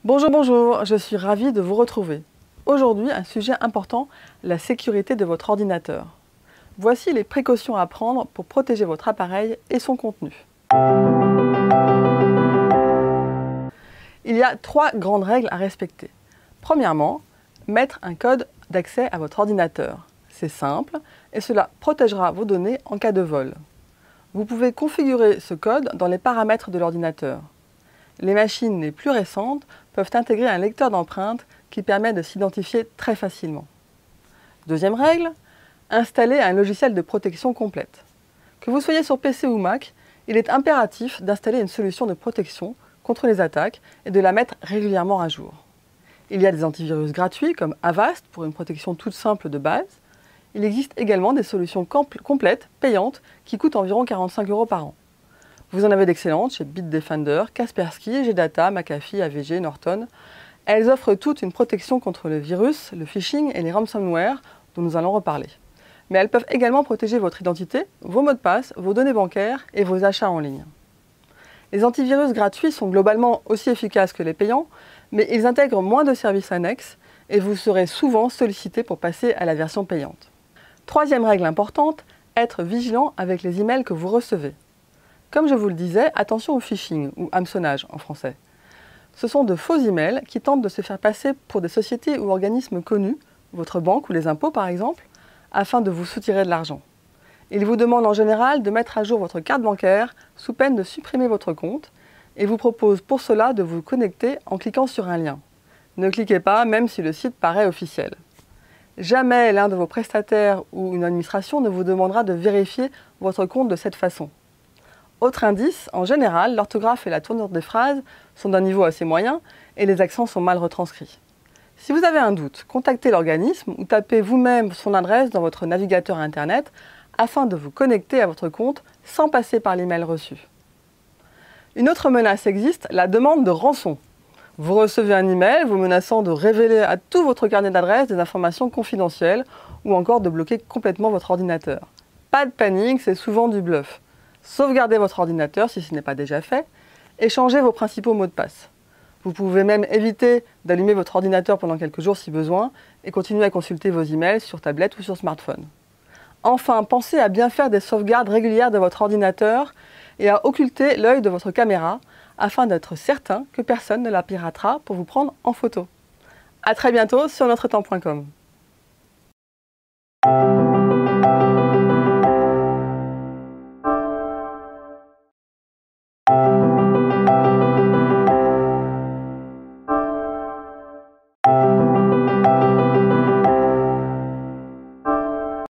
Bonjour, bonjour, je suis ravie de vous retrouver. Aujourd'hui, un sujet important, la sécurité de votre ordinateur. Voici les précautions à prendre pour protéger votre appareil et son contenu. Il y a 3 grandes règles à respecter. Premièrement, mettre un code d'accès à votre ordinateur. C'est simple et cela protégera vos données en cas de vol. Vous pouvez configurer ce code dans les paramètres de l'ordinateur. Les machines les plus récentes peuvent intégrer un lecteur d'empreintes qui permet de s'identifier très facilement. Deuxième règle, installer un logiciel de protection complète. Que vous soyez sur PC ou Mac, il est impératif d'installer une solution de protection contre les attaques et de la mettre régulièrement à jour. Il y a des antivirus gratuits comme Avast pour une protection toute simple de base. Il existe également des solutions complètes, payantes, qui coûtent environ 45 € par an. Vous en avez d'excellentes chez Bitdefender, Kaspersky, G-Data, McAfee, AVG, Norton. Elles offrent toutes une protection contre le virus, le phishing et les ransomware dont nous allons reparler. Mais elles peuvent également protéger votre identité, vos mots de passe, vos données bancaires et vos achats en ligne. Les antivirus gratuits sont globalement aussi efficaces que les payants, mais ils intègrent moins de services annexes et vous serez souvent sollicité pour passer à la version payante. Troisième règle importante, être vigilant avec les emails que vous recevez. Comme je vous le disais, attention au phishing ou hameçonnage en français. Ce sont de faux emails qui tentent de se faire passer pour des sociétés ou organismes connus, votre banque ou les impôts par exemple, afin de vous soutirer de l'argent. Ils vous demandent en général de mettre à jour votre carte bancaire sous peine de supprimer votre compte et vous proposent pour cela de vous connecter en cliquant sur un lien. Ne cliquez pas même si le site paraît officiel. Jamais l'un de vos prestataires ou une administration ne vous demandera de vérifier votre compte de cette façon. Autre indice, en général, l'orthographe et la tournure des phrases sont d'un niveau assez moyen et les accents sont mal retranscrits. Si vous avez un doute, contactez l'organisme ou tapez vous-même son adresse dans votre navigateur Internet afin de vous connecter à votre compte sans passer par l'email reçu. Une autre menace existe, la demande de rançon. Vous recevez un email vous menaçant de révéler à tout votre carnet d'adresses des informations confidentielles ou encore de bloquer complètement votre ordinateur. Pas de panique, c'est souvent du bluff. Sauvegardez votre ordinateur si ce n'est pas déjà fait et changez vos principaux mots de passe. Vous pouvez même éviter d'allumer votre ordinateur pendant quelques jours si besoin et continuer à consulter vos emails sur tablette ou sur smartphone. Enfin, pensez à bien faire des sauvegardes régulières de votre ordinateur et à occulter l'œil de votre caméra afin d'être certain que personne ne la piratera pour vous prendre en photo. À très bientôt sur NotreTemps.com.